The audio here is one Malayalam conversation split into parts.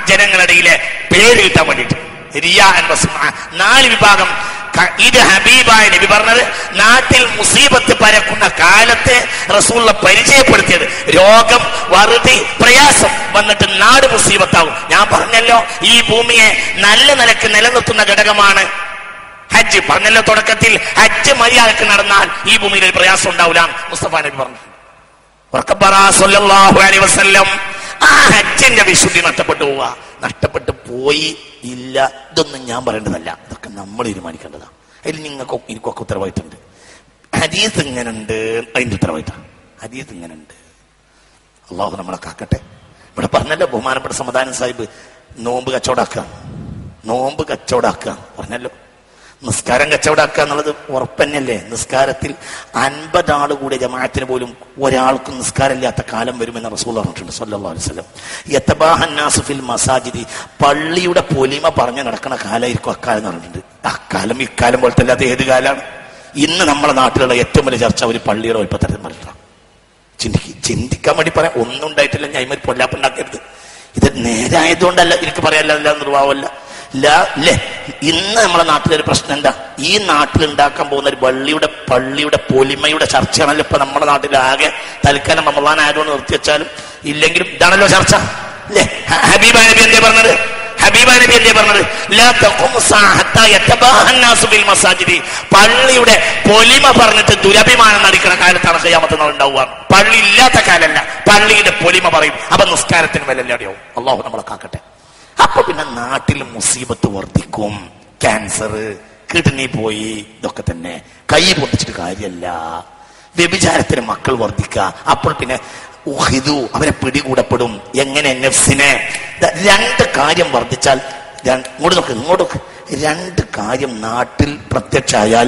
ജനങ്ങളുടെ പേര് കിട്ടാൻ വേണ്ടിയിട്ട്. റിയാ എന്ന സുമ. 4 വിഭാഗം. ഇത് ഹബീബായ നബി പറഞ്ഞത് നാട്ടിൽ മുസീബത്ത് പരക്കുന്ന കാലത്ത് റസൂലുള്ള പരിചയപ്പെടുത്തിയത്. രോഗം, വറുതി, പ്രയാസം വന്നിട്ട് നാട് മുസീബത്താവും. ഞാൻ പറഞ്ഞല്ലോ ഈ ഭൂമിയെ നല്ല നിലക്ക് നിലനിർത്തുന്ന ഘടകമാണ് ഹജ്ജ്. പറഞ്ഞല്ലോ തുടക്കത്തിൽ, ഹജ്ജ് മര്യാദക്ക് നടന്നാൽ ഈ ഭൂമിയിൽ ഒരു പ്രയാസം ഉണ്ടാവില്ല മുസ്തഫ നബി പറഞ്ഞു. സല്ലല്ലാഹു അലൈഹി വസല്ലം. ആ ഹജ്ജിന്റെ വിശുദ്ധി നഷ്ടപ്പെട്ടു പോവുക. നഷ്ടപ്പെട്ടു പോയി ഇല്ല, ഇതൊന്നും ഞാൻ പറയേണ്ടതല്ല, ഇതൊക്കെ നമ്മൾ തീരുമാനിക്കേണ്ടതാണ്. അതിൽ നിങ്ങൾക്കൊക്കെ എനിക്കൊക്കെ ഉത്തരവാദിത്തമുണ്ട്. ഹദീസ് ഇങ്ങനുണ്ട്, അതിന്റെ ഉത്തരവാദിത്തം. ഹദീസ് ഇങ്ങനുണ്ട്. അള്ളാഹു നമ്മളെ കാക്കട്ടെ. ഇവിടെ പറഞ്ഞല്ലോ ബഹുമാനപ്പെട്ട സമാധാനം സാഹിബ് നോമ്പ് കച്ചവടാക്കുക പറഞ്ഞല്ലോ. നിസ്കാരം കച്ചവടാക്കുക എന്നുള്ളത് ഉറപ്പന്നെയല്ലേ? നിസ്കാരത്തിൽ 50 ആള് കൂടിയ ജമാഅത്തിന് പോലും ഒരാൾക്ക് നിസ്കാരമില്ലാത്ത കാലം വരുമെന്ന് റസൂൽ പറഞ്ഞിട്ടുണ്ട് സല്ലല്ലാഹു അലൈഹി വസല്ലം. യതബാഹന്നാസു ഫിൽ മസാജിദി, പള്ളിയുടെ പൊലിമ പറഞ്ഞു നടക്കുന്ന കാലമായിരിക്കും അക്കാലം എന്ന് പറഞ്ഞിട്ടുണ്ട്. അക്കാലം ഇക്കാലം പോലത്തെ അല്ലാതെ ഏത് കാലമാണ്? ഇന്ന് നമ്മുടെ നാട്ടിലുള്ള ഏറ്റവും വലിയ ചർച്ച ഒരു പള്ളിയുടെ വലിപ്പത്തരം പറഞ്ഞിട്ടാണ്. ചിന്തിക്കാൻ വേണ്ടി പറയാം. ഒന്നും ഉണ്ടായിട്ടില്ല, ഞാൻ ഒരു പൊല്ലാപ്പുണ്ടാക്കരുത്. ഇത് നേരായതുകൊണ്ടല്ല, എനിക്ക് പറയാനല്ല, നിർവാഹമല്ല അല്ലേ. ഇന്ന് നമ്മുടെ നാട്ടിലൊരു പ്രശ്നം എന്താ? ഈ നാട്ടിൽ ഉണ്ടാക്കാൻ പോകുന്ന ഒരു പള്ളിയുടെ പൊലിമയുടെ ചർച്ചയാണല്ലോ ഇപ്പൊ നമ്മുടെ നാട്ടിലാകെ. തൽക്കാലം റമളാൻ ആയതുകൊണ്ട് നിർത്തിവെച്ചാലും ഇല്ലെങ്കിലും ഇതാണല്ലോ ചർച്ച അല്ലേ. ഹബീബ നബി എന്തേ പറഞ്ഞത്? പള്ളിയുടെ പൊലിമ പറഞ്ഞിട്ട് ദുരഭിമാനം നടിക്കുന്ന കാലത്താണ് ഖിയാമത്ത് നാൾ ഉണ്ടാവുക. പള്ളി ഇല്ലാത്ത കാലല്ല, പള്ളിയുടെ പൊലിമ പറയും. അപ്പൊ നിസ്കാരത്തിന് വിലല്ലാതെയാവും. അള്ളാഹു നമ്മളെ കാക്കട്ടെ. അപ്പൊ പിന്നെ നാട്ടിൽ മുസീബത്ത് വർദ്ധിക്കും. ക്യാൻസർ, കിഡ്നി പോയി, ഇതൊക്കെ തന്നെ. കൈ പൊട്ടിച്ചിട്ട് കാര്യമല്ല. വ്യഭിചാരത്തിന് മക്കൾ വർദ്ധിക്കുക. അപ്പോൾ പിന്നെ അവരെ പിടികൂടപ്പെടും. എങ്ങനെ? നഫ്സിനെ. 2 കാര്യം വർദ്ധിച്ചാൽ, ഇങ്ങോട്ട് നോക്ക്, 2 കാര്യം നാട്ടിൽ പ്രത്യക്ഷമായാൽ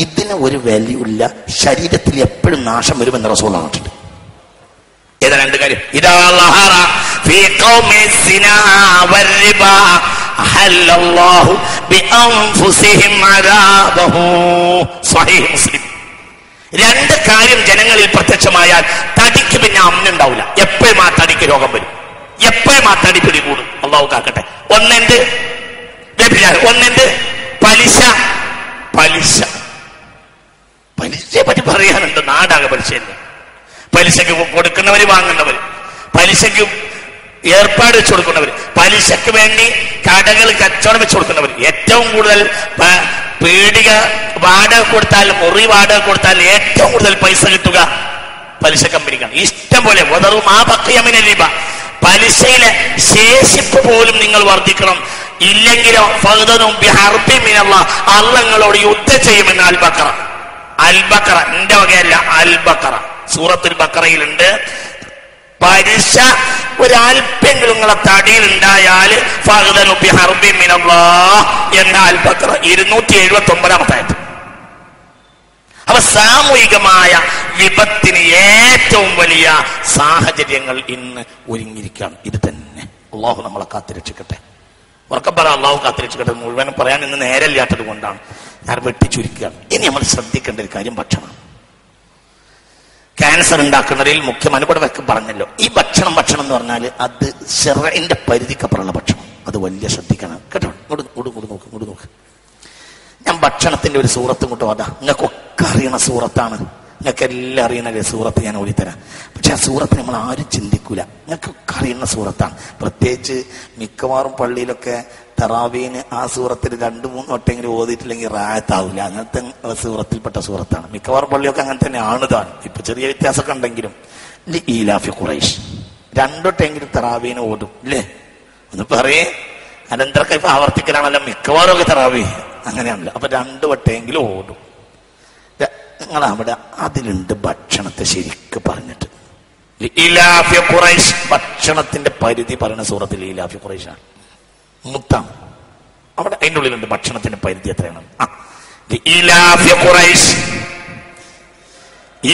ഇതിന് ഒരു വാല്യൂ ഇല്ല. ശരീരത്തിൽ എപ്പോഴും നാശം വരുമെന്ന് റസൂൽ പറഞ്ഞിട്ടുണ്ട്. ഏതാ 2 കാര്യം? ഇദാ ലഹറ ഫീ ഖൗമി സിനാ വൽറിബാ അഹല്ലല്ലാഹു ബിഅൻഫുസിഹിം അദാബഹു. സ്വഹീഹ് മുസ്ലിം. 2 കാര്യം ജനങ്ങളിൽ പ്രത്യക്ഷമായാൽ തടിക്ക് പിന്നെ അമ്നുണ്ടാവില്ല. എപ്പോഴും ആ തടിക്ക് രോഗം വരും, എപ്പോഴും ആ തടി പിടികൂടും. അള്ളാഹു കാക്കട്ടെ. ഒന്നെന്ത്? വ്യഭിചാരം. ഒന്നെന്ത്? പലിശയെ പറ്റി പറയാനുണ്ട്. നാടാകെ പലിശയല്ലേ. പലിശക്ക് കൊടുക്കുന്നവര്, വാങ്ങുന്നവര്, പലിശക്ക് ഏർപ്പാട് വെച്ച് കൊടുക്കുന്നവര്, പലിശക്ക് വേണ്ടി കടകൾ കച്ചവടം വെച്ച് കൊടുക്കുന്നവർ. ഏറ്റവും കൂടുതൽ പീടിക വാടക കൊടുത്താൽ, മുറി വാടക കൊടുത്താൽ ഏറ്റവും കൂടുതൽ പൈസ കിട്ടുക പലിശ കമ്പനിക്കാണ്. ഇഷ്ടം പോലെ വദറും ആ ബഖിയ റിബ, പലിശയിലെ ശേഷിപ്പ് പോലും നിങ്ങൾ വർദ്ധിക്കണം. ഇല്ലെങ്കിലോ ഫഖദനും ബിഹർബി മിനല്ലാഹ്, അല്ലാഹ് നിങ്ങളോട് യുദ്ധം ചെയ്യുമെന്ന് അൽ-ബഖറ. എന്റെ വകയല്ല, അൽ-ബഖറ സൂറത്തുൽ ബഖറയിലുണ്ട്. പലിശ ഒരൽപ്പെങ്കിലും നിങ്ങളെ തടിയിൽ ഉണ്ടായാൽ ഫഖദനും ബിഹർബി മിനല്ലാഹ് എന്ന അൽ-ബഖറ 279 അപ്പൊ സാമൂഹികമായ വിപത്തിന് ഏറ്റവും വലിയ സാഹചര്യങ്ങൾ ഇന്ന് ഒരുങ്ങിയിരിക്കുകയാണ്. ഇത് തന്നെ. അള്ളാഹു നമ്മളെ കാത്തിരക്ഷിക്കട്ടെ. ഉറക്കപ്പറ അള്ളാഹു കാത്തിരക്ഷിക്കട്ടെ. മുഴുവനും പറയാൻ ഇന്ന് നേരമില്ലാത്തത് കൊണ്ടാണ് ഞാൻ വെട്ടിച്ചുരുക്കുകയാണ്. ഇനി നമ്മൾ ശ്രദ്ധിക്കേണ്ട ഒരു കാര്യം ഭക്ഷണം. ക്യാൻസർ ഉണ്ടാക്കുന്നതിൽ മുഖ്യം അനുപടവൊക്കെ പറഞ്ഞല്ലോ. ഈ ഭക്ഷണം എന്ന് പറഞ്ഞാൽ അത് ശർഇന്റെ പരിധിക്കപ്പുറമുള്ള ഭക്ഷണം. അത് വലിയ ശ്രദ്ധിക്കണം കേട്ടോ. ഇങ്ങോട്ട് നോക്ക്. ഞാൻ ഭക്ഷണത്തിന്റെ ഒരു സൂറത്തും കൂട്ടോ. അതാ നിങ്ങൾക്കൊക്കെ അറിയണ സൂറത്താണ്, നിങ്ങൾക്ക് എല്ലാം അറിയണ സൂറത്ത് ഞാൻ ഓടിത്തരാം. പക്ഷെ ആ സൂറത്ത് നമ്മൾ ആരും ചിന്തിക്കൂല. നിങ്ങൾക്കൊക്കെ അറിയുന്ന സൂറത്താണ്. പ്രത്യേകിച്ച് മിക്കവാറും പള്ളിയിലൊക്കെ തറാവീന് ആ സൂറത്തിൽ 2-3 വട്ടെങ്കിലും ഓതിയിട്ടില്ലെങ്കിൽ റായത്താവില്ല. അങ്ങനത്തെ സൂറത്തിൽപ്പെട്ട സൂറത്താണ്. മിക്കവാറും പള്ളിയൊക്കെ അങ്ങനെ തന്നെ ആണുതാണ്. ഇപ്പൊ ചെറിയ വ്യത്യാസമൊക്കെ ഉണ്ടെങ്കിലും. ഈലാഫി ഖുറൈശ് 2 വട്ടെങ്കിലും തറാവീന് ഓടും അല്ലേ? ഒന്ന് പറയേ. അനന്തരൊക്കെ ഇപ്പൊ ആവർത്തിക്കലാണല്ലോ മിക്കവാറും ഒക്കെ തറാവി. അങ്ങനെയാണല്ലോ. അപ്പൊ 2 വട്ടെങ്കിലും ഓടും. നിങ്ങൾ അവിടെ അതിലുണ്ട് ഭക്ഷണത്തെ ശരിക്ക് പറഞ്ഞിട്ട്. ഈലാഫി ഖുറൈശ് ഭക്ഷണത്തിന്റെ പരിധി പറയുന്ന സൂറത്തിൽ ഈലാഫി ഖുറൈശാണ്. മുത്താം അവിടെ അതിൻ്റെ ഉള്ളിലുണ്ട് ഭക്ഷണത്തിന്റെ പരിധി എത്രയാണ്. ഈലാഫി ഖുറൈശ്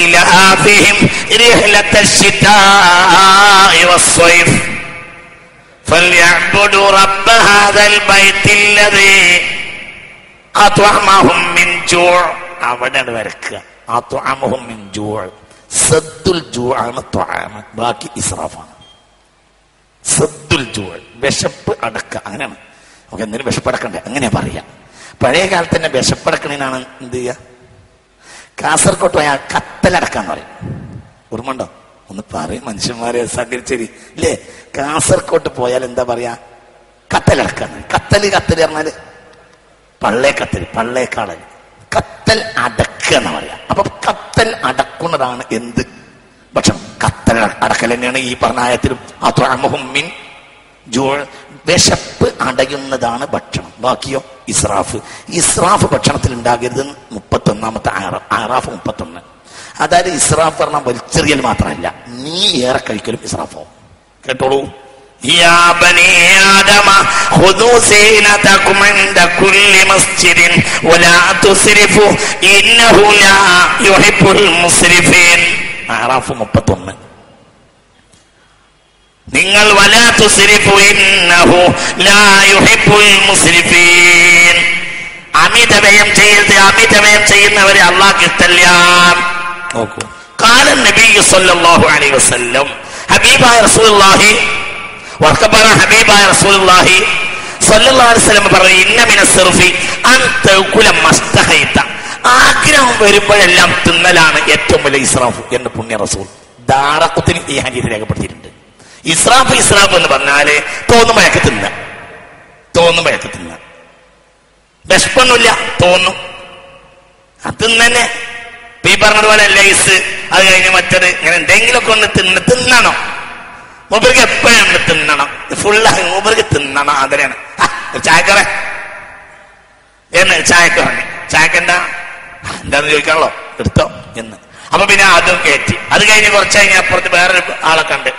ഈലാഫിഹിം റിഹ്ലത്തശ്ശിതാഇ വസ്സൈഫ് ഫൽയഅ്ബുദു റബ്ബ ഹാദൽ ബൈത്തില്ലദീ അത്അമഹും മിൻ ജൂഅ്. അവിടെയാണ് വരക്കുക. അത്അമഹും മിൻ ജൂഅ്. സദ്ദുൽ ജൂഅ് ആണ് ത്വആമ, ബാക്കി ഇസ്റാഫാണ്. സദ്ദുൽ ജൂഅ്, വിശപ്പ് അടക്കുക. അങ്ങനെയാണ് നമുക്ക് എന്തിനും വിശപ്പടക്കണ്ടേ, അങ്ങനെ പറയാം. പഴയ കാലത്ത് തന്നെ വിശപ്പടക്കണേനാണ് എന്ത് ചെയ്യുക, കാസർകോട്ട് പോയാൽ കത്തലടക്കാന്ന് പറയും. ഓർമ്മണ്ടോ? ഒന്ന് പറയും മനുഷ്യന്മാരെ സഹകരിച്ചേരി ഇല്ലേ. കാസർകോട്ട് പോയാൽ എന്താ പറയാ, കത്തലടക്കാന്ന്. കത്തല് പറഞ്ഞാല് പള്ളേക്കത്തല്, പള്ളേക്കാളല്. കത്തൽ അടക്കുക എന്ന് പറയാം. അപ്പൊ കത്തൽ അടക്കുന്നതാണ് എന്ത് ഭക്ഷണം. കത്തൽ അടക്കൽ തന്നെയാണ് ഈ പറഞ്ഞ ആയത്തിലും. മിൻ ജൂഅ്, വിശപ്പ് അടയുന്നതാണ് ഭക്ഷണം. ബാക്കിയോ ഇസ്രാഫ്. ഇസ്രാഫ് ഭക്ഷണത്തിൽ ഉണ്ടാകരുത്. 31-ാമത്തെ ആറാഫ് 31. അതായത് ഇസ്രാഫ് പറഞ്ഞാൽ വലിച്ചെറിയൽ മാത്രമല്ല, നീ ഏറെ കഴിക്കലും ഇസ്രാഫാവും. കേട്ടോളൂ. يا بني آدم خذوا زينتكم عند كل مسجد ولا تسرفوا إنه لا يحب المسرفين. അറാഫ് 31. നിങ്ങൾ വലാ തുസ്രിഫു ഇന്നഹു ലാ യുഹിബ്ബുൽ മുസ്രിഫീൻ. അമിതവ്യയം ചെയ്യരുത്. അമിതവ്യയം ചെയ്യുന്നവരെ അല്ലാഹു ഇഷ്ടല്ല. നോക്കൂ, ഖാല നബി സല്ലല്ലാഹു അലൈഹി വസല്ലം, ഹബീബായ റസൂലുള്ളാഹി ഹബീബായ റസൂലുള്ളാഹി സ്വല്ലല്ലാഹു അലൈഹി വസല്ലം പറഞ്ഞു, ഇന്ന മിനസ് സിർഫി അൻ തഅകുല മസ്തഹൈത. ആഗ്രഹം വരുമ്പോഴെല്ലാം തിന്നലാണ് ഏറ്റവും വലിയ ഇസ്രാഫ് എന്ന് പുണ്യ റസൂൽ ദാറഖുത്നി ഈ ഹദീസ് രേഖപ്പെടുത്തിയിട്ടുണ്ട്. ഇസ്രാഫ് എന്ന് പറഞ്ഞാല് തോന്നുമ്പോഴൊക്കെ തിന്ന, വിശപ്പൊന്നുമില്ല, തോന്നും അത് തന്നെ. ഈ പറഞ്ഞതുപോലെ ലൈസ്, അത് കഴിഞ്ഞ് മറ്റത്, ഇങ്ങനെ എന്തെങ്കിലുമൊക്കെ ഒന്ന് തിന്നണം. മൂപ്പർക്ക് എപ്പോഴും തിന്നണം, ഫുള്ള് മൂപ്പർക്ക് തിന്നണം. അതിനാണ് ചായക്കറ എന്ന് ചായക്ക് പറഞ്ഞു. ചായക്കെന്താ എന്താന്ന് ചോദിക്കാണല്ലോ, എടുത്തോ എന്ന്. അപ്പൊ പിന്നെ അതും കയറ്റി. അത് കഴിഞ്ഞ് കുറച്ച് കഴിഞ്ഞ അപ്പുറത്ത് വേറൊരു ആളെ കണ്ട്,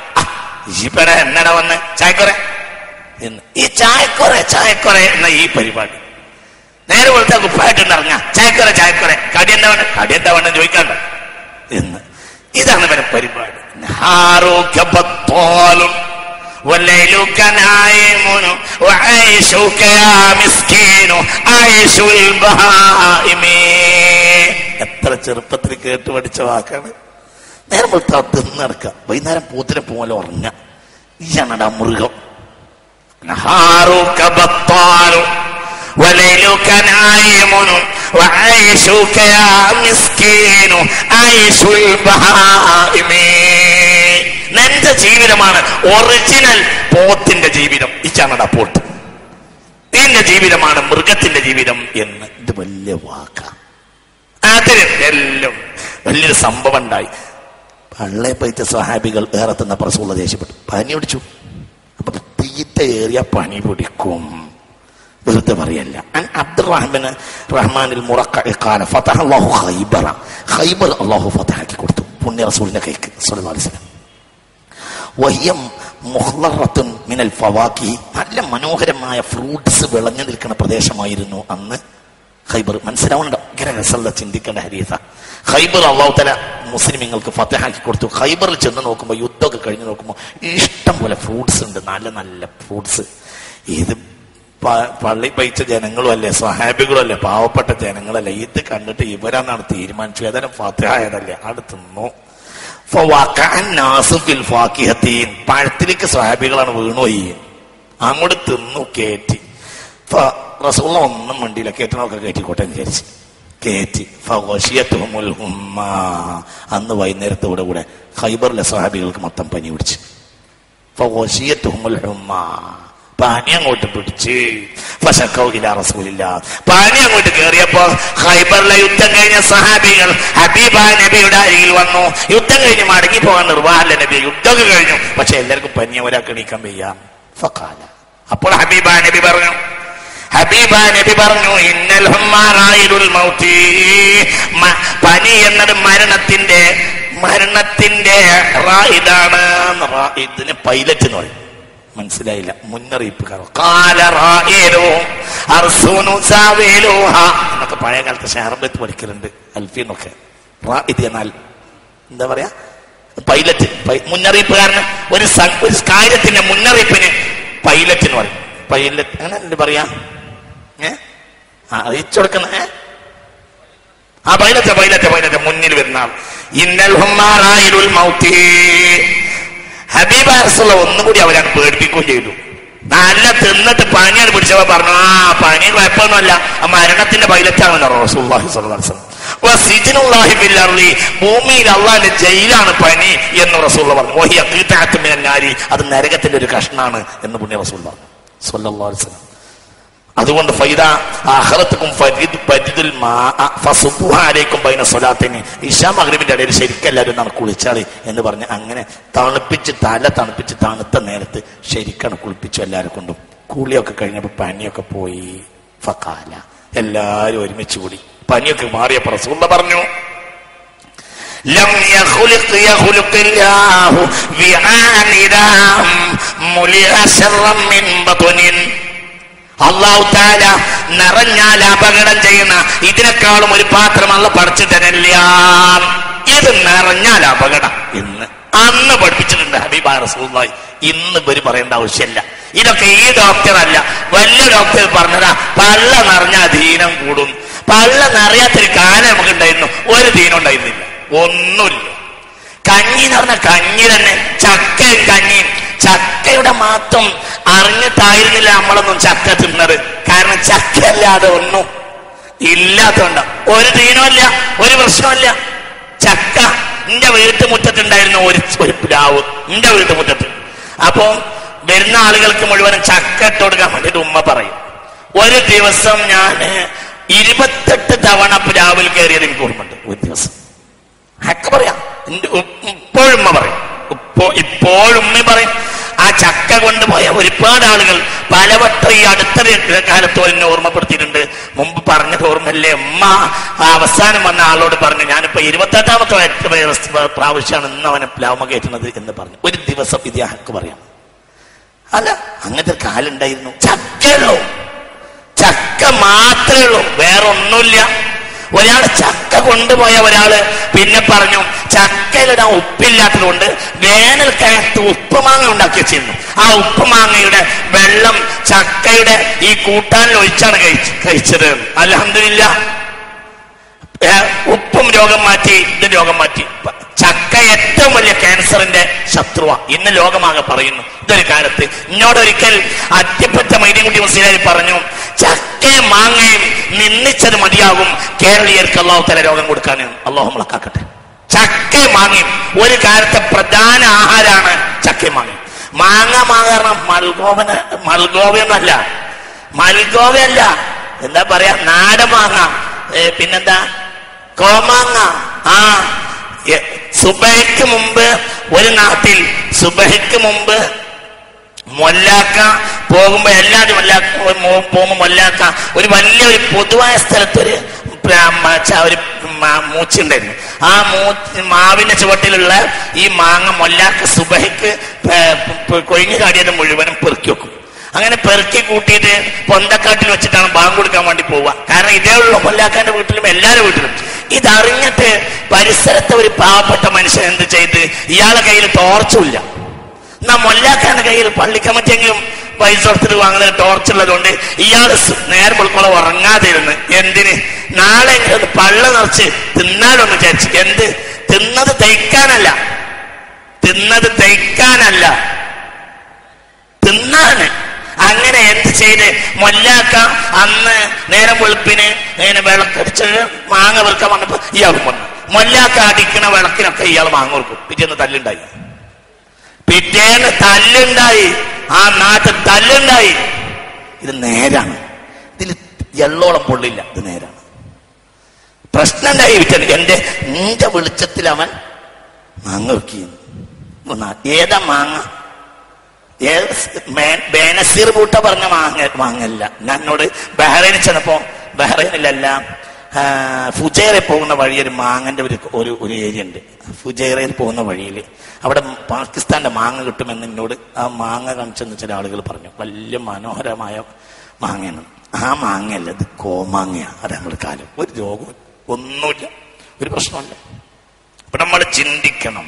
ഈപ്പട എന്നടാ വന്ന് ചായക്കൊറ എന്ന്. ഈ ചായക്കൊറ എന്ന ഈ പരിപാടി നേരെ പോലത്തെ കുപ്പായിട്ടുണ്ടറിഞ്ഞ ചായക്കൊറ കടി എന്താ വേണ്ട ചോദിക്കണ്ട എന്ന്. ഇതാണ് ഇവരെ പരിപാടി. എത്ര ചെറുപ്പത്തിൽ കേട്ട് പഠിച്ച വാക്കാണ്. നേരം വെളുത്താ തിന്നടക്കുക, വൈകുന്നേരം പൂത്തിനെ പോലെ ഉറങ്ങ. ഈയാണടാ മൃഗം. നിന്റെ ജീവിതമാണ് ഒറിജിനൽ പോത്തിന്റെ ജീവിതം. ഇച്ചാണടാ പോട്ട്. നിന്റെ ജീവിതമാണ് മൃഗത്തിന്റെ ജീവിതം എന്ന്. ഇത് വലിയ വാക്ക. അതിന് എല്ലാം വലിയൊരു സംഭവം ഉണ്ടായി. പള്ളേ പോയിട്ട് സ്വഹാബികൾ ഏറെ തിന്ന റസൂലുള്ളാഹി ദേഷ്യപ്പെട്ടു, പനി പിടിച്ചു. അപ്പൊ തീറ്റ ഏറിയ പനി പിടിക്കും, വെറുതെ പറയല്ല. അബ്ദുറഹ്മാനിൽ മുറഖഇ ഖാല ഫതഹ അല്ലാഹു ഖൈബറ. ഖൈബർ അല്ലാഹു ഫതഹാക്കി കൊടുത്തു പുണ്യ റസൂലിന്റെ കൈക്ക് സ്വല്ലല്ലാഹു അലൈഹി വസല്ലം. വഹിയ മുഖ്ലറത്തുൻ മിനൽ ഫവാകിഹ്, നല്ല മനോഹരമായ ഫ്രൂട്ട്സ് വിളഞ്ഞു നിൽക്കുന്ന പ്രദേശമായിരുന്നു അന്ന് ഖൈബർ. മനസ്സിലാവുന്നുണ്ടോ? ഇങ്ങനെ രസമുള്ള ചിന്തിക്കേണ്ട ഹദീസാ. ഖൈബർ അല്ലാഹു തആല മുസ്ലിമീങ്ങൾക്ക് ഫതഹാക്കി കൊടുത്തു. ഖൈബറിൽ ചെന്ന് നോക്കുമ്പോൾ, യുദ്ധമൊക്കെ കഴിഞ്ഞ് നോക്കുമ്പോൾ ഇഷ്ടം പോലെ ഫ്രൂട്ട്സ് ഉണ്ട്, നല്ല നല്ല ഫ്രൂട്ട്സ്. ഇത് പള്ളി പയിച്ച ജനങ്ങളും അല്ലേ, സ്വഹാബികളും അല്ലേ, പാവപ്പെട്ട ജനങ്ങളല്ലേ. ഇത് കണ്ടിട്ട് ഇവരാന്നാണ് തീരുമാനിച്ചു. ഏതായാലും ഫതഹായതല്ലേ, അവിടെ തിന്നു. പഴത്തിലേക്ക് സ്വഹാബികളാണ് വീണുപോയി. അങ്ങോട്ട് തിന്നു കയറ്റി. റസൂലുള്ളാഹി ഒന്നും വണ്ടിയില്ല, കയറ്റണമൊക്കെ കയറ്റിക്കോട്ടെ എന്ന് വിചാരിച്ച് കയറ്റി. അന്ന് വൈകുന്നേരത്തോടെ കൂടെ ഖൈബറിലെ സ്വഹാബികൾക്ക് മൊത്തം പനി പിടിച്ച്. പനി അങ്ങോട്ട് പിടിച്ച് പനി അങ്ങോട്ട് കയറിയപ്പോ ഖൈബറിലെ യുദ്ധം കഴിഞ്ഞ സഹാബികൾ ഹബീബായ നബിയുടെ അരികിൽ വന്നു. യുദ്ധം കഴിഞ്ഞ് മടങ്ങി പോകാൻ നിർവാഹമല്ല നബി. യുദ്ധമൊക്കെ കഴിഞ്ഞു, പക്ഷെ എല്ലാവർക്കും പനി, ഒരാൾക്ക് എണീക്കാൻ വയ്യ. ഫഖാല, അപ്പോൾ ഹബീബായ നബി പറഞ്ഞു ഇന്നൽ ഹുമ്മാറായിലുൽ മൗതി, പനി എന്നത് മരണത്തിന്റെ റായിദാണ്. റായിദിന് പൈലറ്റ് എന്ന് പറയും. മനസ്സിലായില്ല? മുന്നറിയിപ്പുകാർ. എന്നൊക്കെ പഴയ കാലത്ത് ഷാർബത്ത് പഠിക്കലുണ്ട്, അൽഫിന്നൊക്കെ. റായിദ് എന്നാൽ എന്താ പറയാ, പൈലറ്റ്, മുന്നറിയിപ്പുകാരന്. ഒരു കാര്യത്തിന്റെ മുന്നറിയിപ്പിന് പൈലറ്റ് എന്ന് പറയും. പൈലറ്റ് അങ്ങനെ എന്ത് പറയാ, അറിയിച്ചു കൊടുക്കുന്ന പൈലറ്റ് മുന്നിൽ വരുന്ന ആൾ. ഇന്നൽ ഹുമ്മാറായിലുൽ മൗതി, ഹബീബായ റസൂലുള്ളാഹി ഒന്നുകൂടി അവരാണ് പേടിപ്പിക്കുകയും ചെയ്തു. നല്ല തിന്നിട്ട് പനിയാണ് പിടിച്ചപ്പോ പറഞ്ഞു, ആ പനി കുഴപ്പമൊന്നുമല്ല, മരണത്തിന്റെ പൈലറ്റാണെന്ന് റസൂലുള്ളാഹി സ്വല്ലല്ലാഹു അലൈഹി വസല്ലം. വസിജ്നുല്ലാഹി ഫിൽ അർളി, ഭൂമിയിൽ അള്ളാഹിന്റെ ജയിലാണ് പനി എന്ന് റസൂലുള്ളാഹി പറഞ്ഞു. വഹിയ ഖീതഅത്തുൻ മിനൻ നാരി, അത് നരകത്തിന്റെ ഒരു കഷ്ണാണ് എന്ന് പുണ്യ റസൂലുള്ളാഹി സ്വല്ലല്ലാഹു അലൈഹി വസല്ലം. അതുകൊണ്ട് ഫൈദ ആഖിറത്തുക്കും ഫരിദുൽ മാഅ ഫസുബ്ഹു അലൈക്കും ബൈന സ്വലാത്തിനി, ഇശാ മഗ്രിബിന്റെ ഇടയിൽ ശരിക്കും എല്ലാവരും നാം കുളിച്ചാളി എന്ന് പറഞ്ഞ് അങ്ങനെ തണുപ്പിച്ച് തല തണുപ്പിച്ച് തണുത്ത നേരത്ത് ശരിക്കാണ് കുളിപ്പിച്ചു എല്ലാവരും കൊണ്ടും. കുളിയൊക്കെ കഴിഞ്ഞപ്പോൾ പനിയൊക്കെ പോയി. ഫഖാല, എല്ലാവരും ഒരുമിച്ച് കൂടി. പനിയൊക്കെ മാറിയപ്പോൾ റസൂലുള്ളാഹി പറഞ്ഞു, ലം യഖ്ലുഖില്ലാഹു വിആനിദാം മുലിഅ ശർറൻ മിൻ ബത്നിൻ, അല്ലാഹു തആല നിറഞ്ഞാൽ അപകടം ചെയ്യുന്ന ഇതിനേക്കാളും ഒരു പാത്രം അല്ലാഹു പഠിച്ചിട്ടില്ല. ഇത് നിറഞ്ഞാൽ അപകടം എന്ന് അന്ന് പഠിപ്പിച്ചിട്ടുണ്ട് ഹബീബായ റസൂലുള്ളാഹി. ഇന്ന് ഇവര് പറയേണ്ട ആവശ്യമില്ല. ഇതൊക്കെ ഈ ഡോക്ടറല്ല, വലിയ ഡോക്ടർ പറഞ്ഞതാ. പള്ള നിറഞ്ഞാൽ ദീനം കൂടും. പള്ള നിറയാത്തൊരു കാലം നമുക്ക് ഉണ്ടായിരുന്നു, ഒരു ദീനം ഉണ്ടായിരുന്നില്ല, ഒന്നുമില്ല. കഞ്ഞി എന്ന് പറഞ്ഞ കഞ്ഞി തന്നെ, ചക്കയും കഞ്ഞിയും. ചക്കയുടെ മാത്രം അറിഞ്ഞിട്ടായിരുന്നില്ല നമ്മളൊന്നും ചക്ക തിന്നത്. കാരണം ചക്ക അല്ലാതെ ഒന്നും ഇല്ലാത്തതുകൊണ്ട് ഒരു ദീനമില്ല, ഒരു പ്രശ്നമില്ല. ചക്ക എന്റെ വീട്ടുമുറ്റത്തുണ്ടായിരുന്നു ഒരു പ്ലാവ്, എന്റെ വീട്ടുമുറ്റത്ത്. അപ്പൊ വരുന്ന ആളുകൾക്ക് മുഴുവനും ചക്ക ഇട്ട് കൊടുക്കാൻ വേണ്ടിട്ട് ഉമ്മ പറയും. ഒരു ദിവസം ഞാൻ 28 തവണ പ്ലാവിൽ കയറിയത് എനിക്ക് ഓർമ്മയുണ്ട്. ഒരു ദിവസം ഹക്ക പറയാം, ഇപ്പോഴും ഉമ്മ പറയും, ഇപ്പോഴും ഉമ്മ പറയും. ആ ചക്ക കൊണ്ടുപോയ ഒരുപാട് ആളുകൾ പലവട്ടം ഈ അടുത്ത കാലത്തോ എന്നെ ഓർമ്മപ്പെടുത്തിയിട്ടുണ്ട്. മുമ്പ് പറഞ്ഞത് ഓർമ്മല്ലേ, ഉമ്മ അവസാനം വന്ന ആളോട് പറഞ്ഞു, ഞാനിപ്പോ 28ാമത്തെ പ്രാവശ്യമാണ് ഇന്ന് അവനെ പ്ലാവമ കയറ്റുന്നത് എന്ന് പറഞ്ഞു. ഒരു ദിവസം ഇത് ഹക്ക് പറയാം. അല്ല, അങ്ങനത്തെ കാലം ഉണ്ടായിരുന്നു. ചക്കയുള്ളൂ, ചക്ക മാത്രമേ ഉള്ളൂ, വേറൊന്നുമില്ല. ഒരാൾ ചക്ക കൊണ്ടുപോയ ഒരാള് പിന്നെ പറഞ്ഞു, ചക്കയിലിടാൻ ഉപ്പില്ലാത്തത് കൊണ്ട് വേനൽക്കാലത്ത് ഉപ്പുമാങ്ങ ഉണ്ടാക്കി വെച്ചിരുന്നു. ആ ഉപ്പുമാങ്ങയുടെ വെള്ളം ചക്കയുടെ ഈ കൂട്ടാനിൽ ഒഴിച്ചാണ് കഴിച്ചത്. അൽഹംദുലില്ലാ, ഉപ്പും രോഗം മാറ്റി, ഇത് രോഗം മാറ്റി. ചക്ക ഏറ്റവും വലിയ ക്യാൻസറിന്റെ ശത്രുവ ഇന്ന് ലോകമാകെ പറയുന്നു. ഇതൊരു കാലത്ത് എന്നോടൊരിക്കൽ അത്യപ്പറ്റ മൈദിൻകുട്ടി മുസ്ലിയാരി പറഞ്ഞു, ചക്കയും മാങ്ങയും നിന്ദിച്ചത് മതിയാകും കേരളീയർക്ക് അല്ലാഹു തആല രോഗം കൊടുക്കാൻ. അല്ലാഹു നമ്മളെ കാക്കട്ടെ. ചക്കയും മാങ്ങയും ഒരു കാലത്തെ പ്രധാന ആഹാരമാണ് ചക്കയും മാങ്ങയും. മാങ്ങ കാരണം മൽഗോവയൊന്നല്ല, മൽഗോവയല്ല, എന്താ പറയാ, നാടൻ മാങ്ങ, പിന്നെന്താ കോമാങ്ങ. ആ സുബഹിക്ക് മുമ്പ് ഒരു നാട്ടിൽ സുബഹിക്ക് മുമ്പ് മൊല്ലാക്ക പോകുമ്പോ എല്ലാവരും പോകുമ്പോ മൊല്ലാക്ക ഒരു വലിയൊരു പൊതുവായ സ്ഥലത്തൊരു മൂച്ചുണ്ടായിരുന്നു. ആ മാവിന്റെ ചുവട്ടിലുള്ള ഈ മാങ്ങ മൊല്ലാക്ക സുബഹിക്ക് കൊഴിഞ്ഞു കാടിയത് മുഴുവനും പെറുക്കി വെക്കും. അങ്ങനെ പെറുക്കി കൂട്ടിയിട്ട് പൊന്തക്കാട്ടിൽ വെച്ചിട്ടാണ് ബാങ്ക് കൊടുക്കാൻ വേണ്ടി പോവുക. കാരണം ഇതേ ഉള്ളൂ മൊല്ലാക്കാന്റെ വീട്ടിലും എല്ലാവരുടെ വീട്ടിലും. ഇതറിഞ്ഞിട്ട് പരിസരത്തെ ഒരു പാവപ്പെട്ട മനുഷ്യൻ എന്ത് ചെയ്ത്, ഇയാളെ കയ്യിൽ ടോർച്ചുമില്ല. എന്നാ മൊല്ലാക്കാന്റെ കയ്യിൽ പള്ളി കമ്മിറ്റിയെങ്കിലും പൈസ കൊടുത്തിട്ട് വാങ്ങുന്ന ടോർച്ചുള്ളതുകൊണ്ട് ഇയാൾ നേരെ വെളുക്കോളം ഉറങ്ങാതിരുന്ന്. എന്തിന്? നാളെ പള്ള നിറച്ച് തിന്നാലൊന്ന് വിചാരിച്ചു. എന്ത് തിന്നത്? തയ്ക്കാനല്ല, തിന്നാണ്. അങ്ങനെ എന്ത് ചെയ്ത് മൊല്ലാക്ക അന്ന് നേരം വെളുപ്പിന് ഇങ്ങനെ വിളക്കടിച്ച് മാങ്ങ വെറുക്കാൻ വന്നപ്പോ ഇയാളും വന്നു. മൊല്ലാക്ക അടിക്കണ വിളക്കിനൊക്കെ ഇയാൾ മാങ്ങ വെറുക്കും. പിറ്റേന്ന് തല്ലുണ്ടായി, ആ നാട്ടിൽ തല്ലുണ്ടായി. ഇത് നേരാണ്, ഇതിൽ എള്ളോളം പൊള്ളില്ല, ഇത് നേരാണ്. പ്രശ്നം ഉണ്ടായി. നിന്റെ വെളിച്ചത്തിൽ അവൻ മാങ്ങ വെക്കുന്നു. ഏതാ മാങ്ങ? ബേനസീർ പൂട്ട പറഞ്ഞ മാങ്ങല്ല. ഞാനോട് ബഹ്റൈനിൽ ചെന്നപ്പോ, ബഹ്റൈനിലല്ല ഫുജൈറയിൽ പോകുന്ന വഴി ഒരു മാങ്ങന്റെ ഒരു ഏരിയ ഉണ്ട്. ഫുജൈറയിൽ പോകുന്ന വഴിയിൽ അവിടെ പാകിസ്ഥാന്റെ മാങ്ങ കിട്ടുമെന്ന് എന്നോട് ആ മാങ്ങ കാണിച്ചെന്ന് ചില ആളുകൾ പറഞ്ഞു. വലിയ മനോഹരമായ മാങ്ങയാണ്. ആ മാങ്ങയല്ല, ഇത് കോമാങ്ങയാണ്. അത് ഞങ്ങളുടെ കാലം. ഒരു രോഗവും ഒന്നുമില്ല, ഒരു പ്രശ്നമില്ല. അപ്പൊ നമ്മൾ ചിന്തിക്കണം.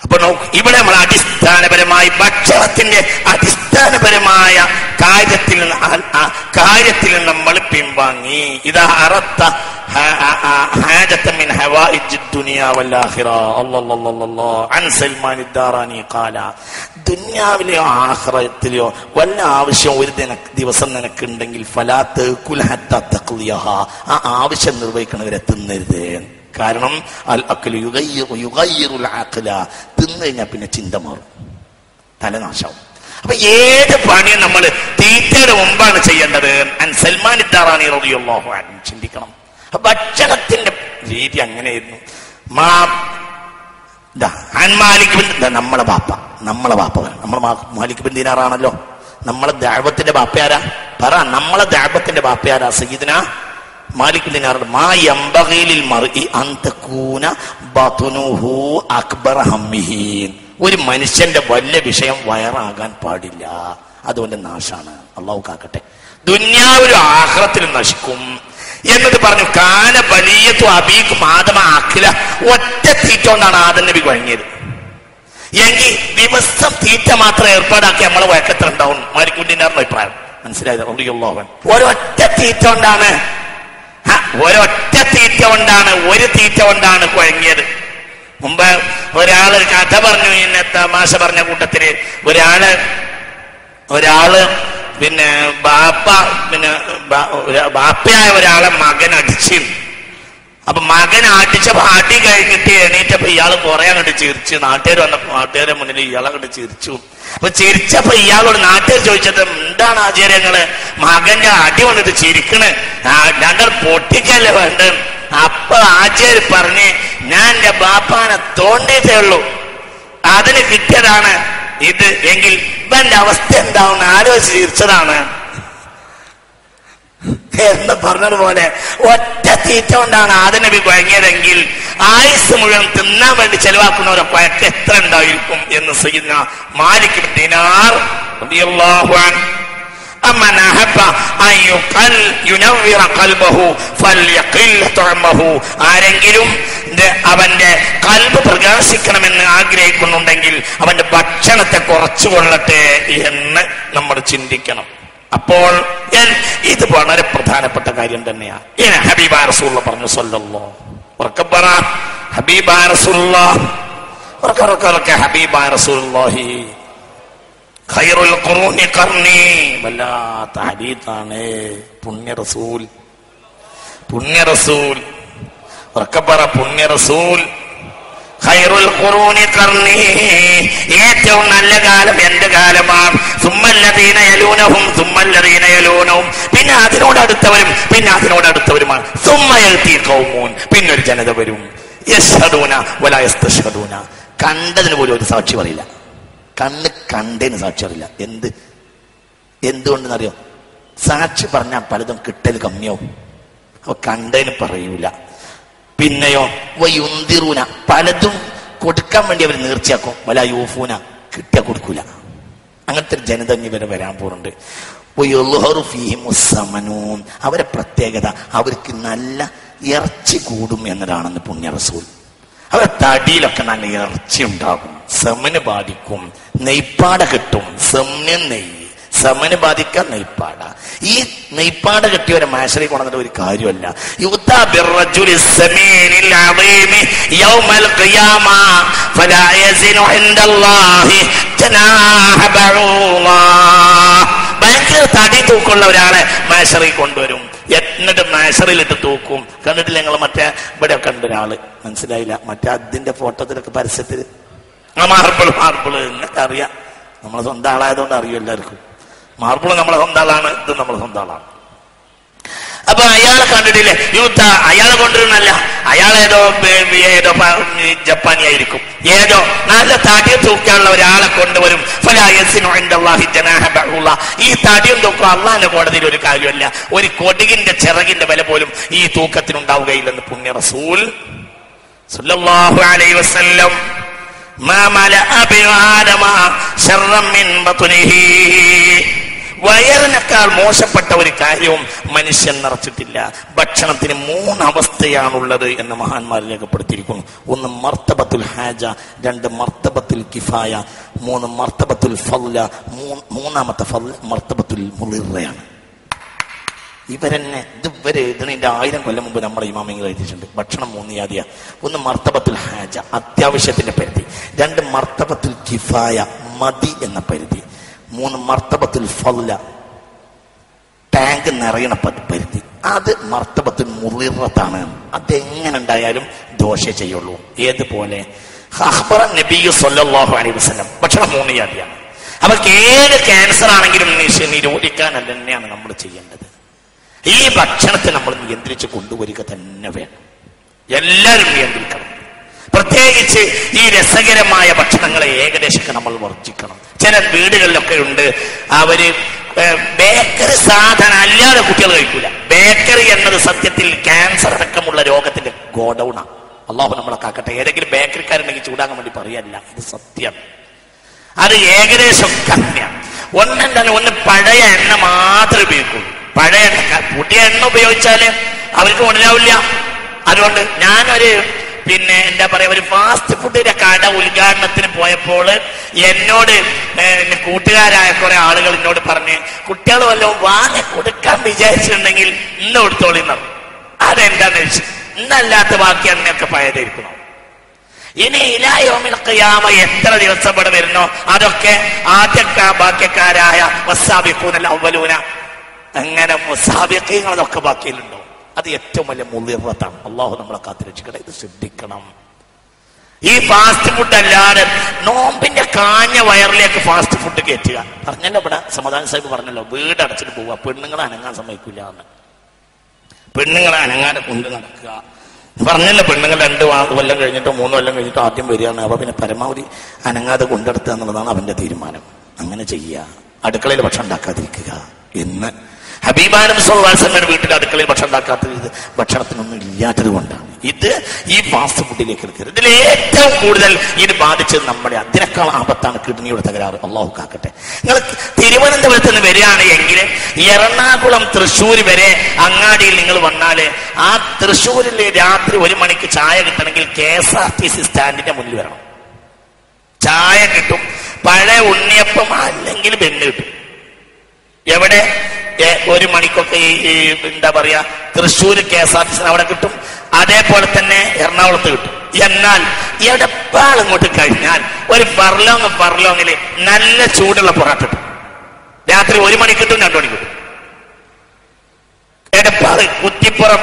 അപ്പൊ നോക്കൂ, ഇവിടെ നമ്മൾ അടിസ്ഥാനപരമായി ഭക്ഷണത്തിന്റെ അടിസ്ഥാനപരമായ കാര്യത്തിൽ കാര്യത്തിൽ നമ്മൾ പിൻവാങ്ങി. ഇതാ അറത്ത ഹാജത്തൻ മിൻ ഹവായിജ് ദുനിയ വൽ ആഖിറ. അല്ലാഹ് അൻ സൽമാൻ ദാറാനി ഖാല, ദുനിയാവിലെയോ ആഖിറത്തിലെയോ വല്ല ആവശ്യം ഒരു ദിവസം നിനക്കുണ്ടെങ്കിൽ ഫലാ തഅകുൽ ഹത്താ തഖ്ലിയഹ, ആ ആവശ്യം നിർവഹിക്കണവരെ തിന്നരുത്. കാരണം അൽ അക്ലു യുഗയ്യിറുൽ അഖ്ല, തിന്നു കഴിഞ്ഞാൽ പിന്നെ ചിന്ത മാറും, തലനാശാവും. അപ്പൊ ഏത് പണിയും നമ്മൾ തീറ്റയുടെ മുമ്പാണ് ചെയ്യേണ്ടത്. അൻ സൽമാൻ ദാറാനി റളിയല്ലാഹു അൻഹു. ചിന്തിക്കണം, ഭക്ഷണത്തിന്റെ രീതി അങ്ങനെയായിരുന്നു. നമ്മളെ ബാപ്പ നമ്മളെ മാലിക് ബിൻ ദീനാറാണല്ലോ. നമ്മളെ ദഅവത്തിന്റെ ബാപ്പയാരാ? പറ, നമ്മളെ ദഅവത്തിന്റെ ബാപ്പയാരാ? സയ്യിദുനാ മാലിക് ബിൻ ദീനാർ. മാ യംബഗി ലിൽ മർഇ അൻ തകൂന ബത്നുഹു അക്ബറ ഹമ്മിഹി. ഒരു മനുഷ്യന്റെ വലിയ വിഷയം വയറാകാൻ പാടില്ല, അതുകൊണ്ട് നാശാണ്. അള്ളാഹു കാക്കട്ടെ. ദുന്യാവിലും ആഖിറത്തിലും നശിക്കും എന്നത് പറഞ്ഞു. കാന ബലിയത്തു അബീക്കും ആദമ അഖില. ഒറ്റ തീറ്റ കൊണ്ടാണ് ആദം നബി കഴിഞ്ഞത്. എങ്കിൽ ദിവസം തീറ്റ മാത്രം ഏർപ്പാടാക്കി നമ്മളെ വഴക്കത്ര ഉണ്ടാവും. മാലിക് ബിൻ ദീനാറിന്റെ അഭിപ്രായം മനസ്സിലായത്? ഒരൊറ്റ തീറ്റ കൊണ്ടാണ് ഒരു തീറ്റ കൊണ്ടാണ് കുഴങ്ങിയത്. മുമ്പ് ഒരാള് കഥ പറഞ്ഞു, പിന്നെ തമാശ പറഞ്ഞ കൂട്ടത്തില് ഒരാള് പിന്നെ ബാപ്പയായ ഒരാളെ മകൻ അടിച്ചു. അപ്പൊ മകൻ അടിച്ചപ്പോ അടി കഴിഞ്ഞിട്ട് എണീറ്റപ്പോ ഇയാള് കുറെ അങ്ങോട്ട് ചിരിച്ചു. നാട്ടുകാർ വന്നപ്പോ നാട്ടുകാരുടെ മുന്നിൽ ഇയാളെ അങ്ങോട്ട് ചിരിച്ചു. അപ്പൊ ചിരിച്ചപ്പോ ഇയാളോട് നാട്ടുകാർ ചോദിച്ചത്, എന്താണ് ആചാര്യങ്ങള് മകന്റെ അടി വന്നിട്ട് ചിരിക്കണ്, ഞങ്ങൾ പൊട്ടിക്കല്ലേ വേണ്ടത്? അപ്പൊ ആചാര്യ പറഞ്ഞ്, ഞാൻ എന്റെ ബാപ്പാനെ തോണ്ടിയിട്ടേ ഉള്ളൂ, അതിന് കിട്ടിയതാണ് ഇത്. എങ്കിൽ ഇവന്റെ അവസ്ഥ എന്താവുന്ന ആലോചിച്ച് ചിരിച്ചതാണ് എന്ന് പറഞ്ഞതുപോലെ ഒറ്റ തീറ്റ കൊണ്ടാണ് ആദം നബി കുഴങ്ങിയതെങ്കിൽ ആയുസ് മുഴുവൻ തിന്നാൻ വേണ്ടി ചെലവാക്കുന്നവരെ കുഴക്ക് എത്ര ഉണ്ടായിരിക്കും എന്ന് സയ്യിദ്ന മാലിക് ബിൻ ദീനാർ റളിയല്ലാഹു അൻഹു. അമ്മൻ അഹബ്ബ അൻ യുനവ്വിറ ഖൽബഹു ഫൽയഖിൽ തുഅമഹു. ആരെങ്കിലും അവന്റെ കൽബ് പ്രകാശിക്കണമെന്ന് ആഗ്രഹിക്കുന്നുണ്ടെങ്കിൽ അവന്റെ ഭക്ഷണത്തെ കുറച്ചുകൊള്ളട്ടെ എന്ന് നമ്മൾ ചിന്തിക്കണം. അപ്പോൾ ഇത് വളരെ പ്രധാനപ്പെട്ട കാര്യം തന്നെയാണ്. ഇനി ഹബീബായ റസൂലുള്ളാഹി പറഞ്ഞു സല്ലല്ലാഹു വറക്കബറ ഹബീബായ റസൂലുള്ളാഹി വറക്കറക ഹബീബായ റസൂലുള്ളാഹി ഖൈറുൽ ഖുറൂനി ഖർനി. വല്ലാത്ത ഹദീസാണ്. പുണ്യ റസൂൽ വറക്കബറ പുണ്യ റസൂൽ ഖൈറുൽ ഖുറൂനി ഖർനി. ഏറ്റവും നല്ല കാലം എന്റെ കാലമാണ്. സുമ്മല്ലദീന യലൂനഹും സുമ്മല്ലദീന യലൂനഹും. പിന്നെ അതിനോടടുത്തവരുമാണ്. സുമ്മ യൽതി ഖൗമൂൻ. പിന്നൊരു ജനത വരും. യശ്ഹദൂന വലാ യസ്തശ്ഹദൂന. കണ്ടതിന് പോലും ഒരു സാക്ഷി പറയില്ല. കണ്ടതിന് സാക്ഷി പറയില്ല. എന്തുകൊണ്ടെന്നറിയോ? സാക്ഷി പറഞ്ഞാൽ പലതും കിട്ടൽ കമ്മിയാവും. അപ്പൊ കണ്ടതിന് പറയൂല. പിന്നെയോ വയുന്തിറൂന. പലതും കൊടുക്കാൻ വേണ്ടി അവർ നേർച്ചയാക്കും. വല യൂഫൂന. കിട്ടിയ കൊടുക്കൂല. അങ്ങനത്തെ ഒരു ജനത ഇവരെ വരാൻ പോകുന്നുണ്ട്. അവരെ പ്രത്യേകത അവർക്ക് നല്ല ഇറച്ചി കൂടും എന്നതാണെന്ന് പുണ്യ റസൂൽ. അവരെ തടിയിലൊക്കെ നല്ല ഇറച്ചി ഉണ്ടാകും. സമന് ബാധിക്കും. നെയ്പ്പാട കിട്ടും. സമന് ബാധിക്കാൻ നെയ്പ്പാട. ഈ നെയ്പ്പാട കെട്ടിയവരെ മാഷറി കൊണ്ടുവന്നിട്ട് ഒരു കാര്യമല്ല. ഭയങ്കര തടി തൂക്കമുള്ള ഒരാളെ മാഷറി കൊണ്ടുവരും. എന്നിട്ട് മാഷറിലിട്ട് തൂക്കും. കണ്ടിട്ടില്ല നിങ്ങൾ? മറ്റേ ഇവിടെ ഒക്കെ ഉണ്ട് ഒരാള്, മനസ്സിലായില്ല? മറ്റേ അതിന്റെ ഫോട്ടോത്തിലൊക്കെ പരസ്യത്തില് മാർബിൾ എന്നൊക്കെ അറിയാം. നമ്മളെ സ്വന്തം ആളായതുകൊണ്ട് അറിയും എല്ലാവർക്കും. മാർബിൾ നമ്മളെ സ്വന്തം ആളാണ്, ഇത് നമ്മളെ സ്വന്തം ആളാണ്. അപ്പൊ അയാളെ കണ്ടിട്ടില്ലേ? അയാളെ കൊണ്ടുവരുന്നല്ല, അയാളേതോ ജപ്പാനി ആയിരിക്കും. ഏതോ നല്ല തടി തൂക്കാനുള്ള ഒരാളെ കൊണ്ടുവരും. ഈ തടിയും തൂക്കം അള്ളാന്റെ കോടതിയിൽ ഒരു കാര്യമല്ല. ഒരു കൊതുകിന്റെ ചിറകിന്റെ വില പോലും ഈ തൂക്കത്തിനുണ്ടാവുകയില്ലെന്ന് പുണ്യ റസൂൽ സല്ലല്ലാഹു അലൈഹി വസല്ലം. വയറിനേക്കാൾ മോശപ്പെട്ട ഒരു കാര്യവും മനുഷ്യൻ നിറച്ചിട്ടില്ല. ഭക്ഷണത്തിന് 3 അവസ്ഥയാണുള്ളത് എന്ന് മഹാന്മാർ രേഖപ്പെടുത്തിയിരിക്കുന്നു. 1 മർത്തബത്തുൽ ഹാജ, 2 മർത്തബത്തുൽ കിഫായ, 3 മർത്തബത്തുൽ ഫദ്ല, 3ാമത്തെ ഫദ്ല മർത്തബത്തുൽ മുളിറയാണ്. ഇവരെന്നെ ഇതുവരെ എഴുതുന്നതിന്റെ 1000 കൊല്ലം മുമ്പ് നമ്മുടെ ഇമാമിങ്ങൾ എഴുതിയിട്ടുണ്ട്. ഭക്ഷണം 3 ജാതിയ. 1 മർത്തബത്തുൽ ഹാജ, അത്യാവശ്യത്തിന്റെ പരിധി. 2 മർത്തബത്തുൽ കിഫായ, മതി എന്ന പരിധി. 3 മർത്തബത്തുൽ ഫള, ടാങ്ക് നിറയണ പരിധി. അത് മർത്തബത്തുൽ മുളിറത്താണ്. അതെങ്ങനെ ഉണ്ടായാലും ദോഷേ ചെയ്യുള്ളൂ. ഏതുപോലെ അഖ്ബറ നബിയു സല്ലല്ലാഹു അലൈഹി വസല്ലം, ഭക്ഷണം 3 ജാതിയാണ്. അവർക്ക് ഏത് ക്യാൻസർ ആണെങ്കിലും നിരോധിക്കാൻ തന്നെയാണ് നമ്മൾ ചെയ്യേണ്ടത്. ഈ ഭക്ഷണത്തെ നമ്മൾ നിയന്ത്രിച്ച് കൊണ്ടുവരിക തന്നെ വേണം. എല്ലാവരും നിയന്ത്രിക്കണം. പ്രത്യേകിച്ച് ഈ രസകരമായ ഭക്ഷണങ്ങളെ ഏകദേശമൊക്കെ നമ്മൾ വർജിക്കണം. ചില വീടുകളിലൊക്കെ ഉണ്ട്, അവര് ബേക്കറി സാധനം അല്ലാതെ കുട്ടികൾ കഴിക്കൂല. ബേക്കറി എന്നത് സത്യത്തിൽ ക്യാൻസർ അടക്കമുള്ള രോഗത്തിന്റെ ഗോഡൌണാണ്. അള്ളാഹു നമ്മളെ കാക്കട്ടെ. ഏതെങ്കിലും ബേക്കറിക്കാരുണ്ടെങ്കിൽ ചൂടാകാൻ വേണ്ടി പറയല്ല, ഇത് സത്യം. അത് ഏകദേശം കമ്മിയാണ്. ഒന്ന് പഴയ എണ്ണ മാത്രമേ ഉപയോഗിക്കുള്ളൂ. പഴയ എണ്ണ, പുതിയ എണ്ണ ഉപയോഗിച്ചാല് അവർക്ക് മുതലാവില്ല. അതുകൊണ്ട് ഞാനൊരു എന്താ പറയാ, ഒരു ഫാസ്റ്റ് ഫുഡിന്റെ കട ഉദ്ഘാടനത്തിന് പോയപ്പോൾ എന്നോട് കൂട്ടുകാരായ കുറെ ആളുകൾ എന്നോട് പറഞ്ഞ്, കുട്ടികൾ വല്ലതും വാങ്ങി കൊടുക്കാൻ വിചാരിച്ചിട്ടുണ്ടെങ്കിൽ ഇന്ന് കൊടുത്തോളിന്ന്. അതെന്താന്ന് വെച്ച്, ഇന്നല്ലാത്ത ബാക്കി എണ്ണയൊക്കെ പഴയതായിരിക്കണം. ഇനി ഇലായോമിൽ ഖിയാമ എത്ര ദിവസം ഇവിടെ വരുന്നോ അതൊക്കെ ബാക്കിക്കാരായ വസ്സാബിഖൂനൽ അവ്വലൂന, അങ്ങനെ മുസാബിഖീങ്ങളൊക്കെ ബാക്കിയിലുണ്ടോ. അത് ഏറ്റവും വലിയ മുളിറത്താണ്. അള്ളാഹു നമ്മളെ കാത്തിരക്ഷിക്കട്ടെ. ഇത് ശ്രദ്ധിക്കണം. ഈ ഫാസ്റ്റ് ഫുഡ് അല്ലാതെ നോമ്പിന്റെ കാഞ്ഞ വയറിലേക്ക് ഫാസ്റ്റ് ഫുഡ് കയറ്റുക. പറഞ്ഞല്ലോ ഇവിടെ സമാധാന സാഹിബ് പറഞ്ഞല്ലോ, വീടടച്ചിട്ട് പോവുക, പെണ്ണുങ്ങളെ അനങ്ങാൻ സമ്മതിക്കില്ല എന്ന്. പെണ്ണുങ്ങളെ അനങ്ങാതെ കൊണ്ട് നടക്കുക പറഞ്ഞല്ലോ. പെണ്ണുങ്ങൾ 2 കൊല്ലം കഴിഞ്ഞിട്ടോ 3 കൊല്ലം കഴിഞ്ഞിട്ടോ ആദ്യം വരികയാണ്. അപ്പൊ പിന്നെ പരമാവധി അനങ്ങാതെ കൊണ്ടെടുത്തുക എന്നുള്ളതാണ് അവന്റെ തീരുമാനം. അങ്ങനെ ചെയ്യുക. അടുക്കളയിൽ ഭക്ഷണം ഉണ്ടാക്കാതിരിക്കുക എന്ന് ഹബീബായ നബി സ്വല്ലല്ലാഹു അലൈഹി വസല്ലം വീട്ടിൽ അടുക്കളയിൽ ഭക്ഷണം ഉണ്ടാക്കാത്തത് ഭക്ഷണത്തിനൊന്നും ഇല്ലാത്തത് കൊണ്ടാണ്. ഇത് ഈ ഫാസ്റ്റ് ഫുഡിലേക്ക് എടുക്കരുത്. ഇതിൽ ഏറ്റവും കൂടുതൽ ഇത് ബാധിച്ചത് നമ്മുടെ, അതിനേക്കാൾ ആപത്താണ് കിഡ്നിയുടെ തകരാറ്. അള്ളാഹു കാക്കട്ടെ. നിങ്ങൾ തിരുവനന്തപുരത്ത് നിന്ന് വരികയാണ് എങ്കിൽ എറണാകുളം തൃശ്ശൂർ വരെ അങ്ങാടിയിൽ നിങ്ങൾ വന്നാല് ആ തൃശ്ശൂരിൽ രാത്രി 1 മണിക്ക് ചായ കിട്ടണമെങ്കിൽ KSRTC സ്റ്റാൻഡിന്റെ മുന്നിൽ വരണം. ചായ കിട്ടും. പഴയ ഉണ്ണിയപ്പം അല്ലെങ്കിൽ ബെന്ന് കിട്ടും. എവിടെ 1 മണിക്കൊക്കെ ഈ എന്താ പറയാ തൃശ്ശൂർ KSRTC അവിടെ കിട്ടും. അതേപോലെ തന്നെ എറണാകുളത്ത് കിട്ടും. എന്നാൽ എടപ്പാൾ ഇങ്ങോട്ട് കഴിഞ്ഞാൽ ഒരു ഫർലോങ്ങില് നല്ല ചൂടുള്ള പൊറാട്ട കിട്ടും. രാത്രി 1 മണിക്ക് കിട്ടും, 2 മണിക്ക് കിട്ടും. എടപ്പാള്, കുറ്റിപ്പുറം,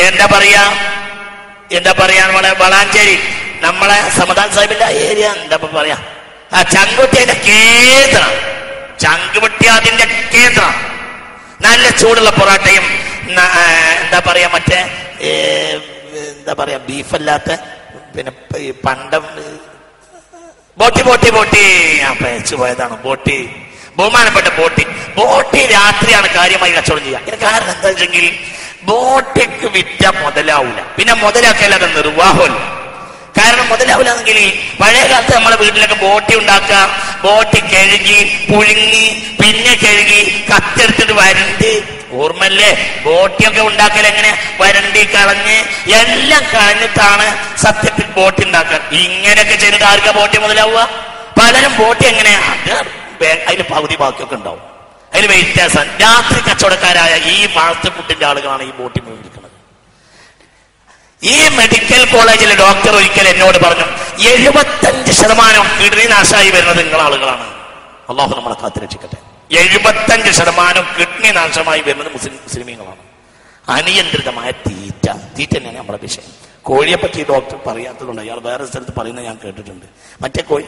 എന്താ പറയാ വളാഞ്ചേരി, നമ്മളെ സമാധാൻ സാഹിബിന്റെ ഏരിയ, എന്താ പറയാ ചങ്കുവട്ടി, അതിന്റെ കേന്ദ്രം. ചങ്കുവട്ടി അതിന്റെ കേന്ദ്രം. നല്ല ചൂടുള്ള പൊറാട്ടയും എന്താ പറയാ മറ്റേ എന്താ പറയാ ബീഫല്ലാത്ത പിന്നെ പണ്ടം ബോട്ടി ഞാൻ പേച്ചു പോയതാണ്. ബഹുമാനപ്പെട്ട ബോട്ടി രാത്രിയാണ് കാര്യമായി കച്ചവടം ചെയ്യുക. ഇതിന് കാരണം എന്താ വെച്ചെങ്കിൽ ബോട്ടിക്ക് വിറ്റ മുതലാവൂല. പിന്നെ മുതലാക്കല്ല, അത് നിർവാഹമല്ല. കാരണം മുതലാവില്ലാന്നെങ്കിൽ പഴയ കാലത്ത് നമ്മളെ വീട്ടിലൊക്കെ ബോട്ടി ഉണ്ടാക്കുക, ബോട്ടി കഴുകി പുഴുങ്ങി പിന്നെ കഴുകി കത്തെടുത്തിട്ട് വരണ്ടി, ഓർമ്മല്ലേ ബോട്ടിയൊക്കെ ഉണ്ടാക്കൽ എങ്ങനെ വരണ്ടി കളഞ്ഞ് എല്ലാം കളഞ്ഞിട്ടാണ് സത്യത്തിൽ ബോട്ടി ഉണ്ടാക്കുക. ഇങ്ങനെയൊക്കെ ചെയ്തിട്ട് ആർക്കാ ബോട്ടി മുതലാവുക? പലരും ബോട്ടി എങ്ങനെയാ അതിൽ പകുതി ബാക്കിയൊക്കെ ഉണ്ടാവും. അതിൽ വ്യത്യാസം. രാത്രി കച്ചവടക്കാരായ ഈ ഫാസ്റ്റ് ഫുഡിന്റെ ആളുകളാണ് ഈ ബോട്ടി മേടിക്കുന്നത്. ഈ മെഡിക്കൽ കോളേജിലെ ഡോക്ടർ ഒരിക്കൽ എന്നോട് പറഞ്ഞു, 75% കിഡ്നി നാശമായി വരുന്നത് നിങ്ങളാളുകളാണ്. അള്ളാഹു നമ്മളെ കാത്തിരക്ഷിക്കട്ടെ. 75% കിഡ്നി നാശമായി വരുന്നത് മുസ്ലിമീങ്ങളാണ്. അനിയന്ത്രിതമായ തീറ്റ തന്നെയാണ് നമ്മുടെ വിഷയം. കോഴിയെ പറ്റി ഡോക്ടർ പറയാത്തതുകൊണ്ട് അയാൾ വേറെ സ്ഥലത്ത് പറയുന്നത് ഞാൻ കേട്ടിട്ടുണ്ട്. മറ്റേ കോഴി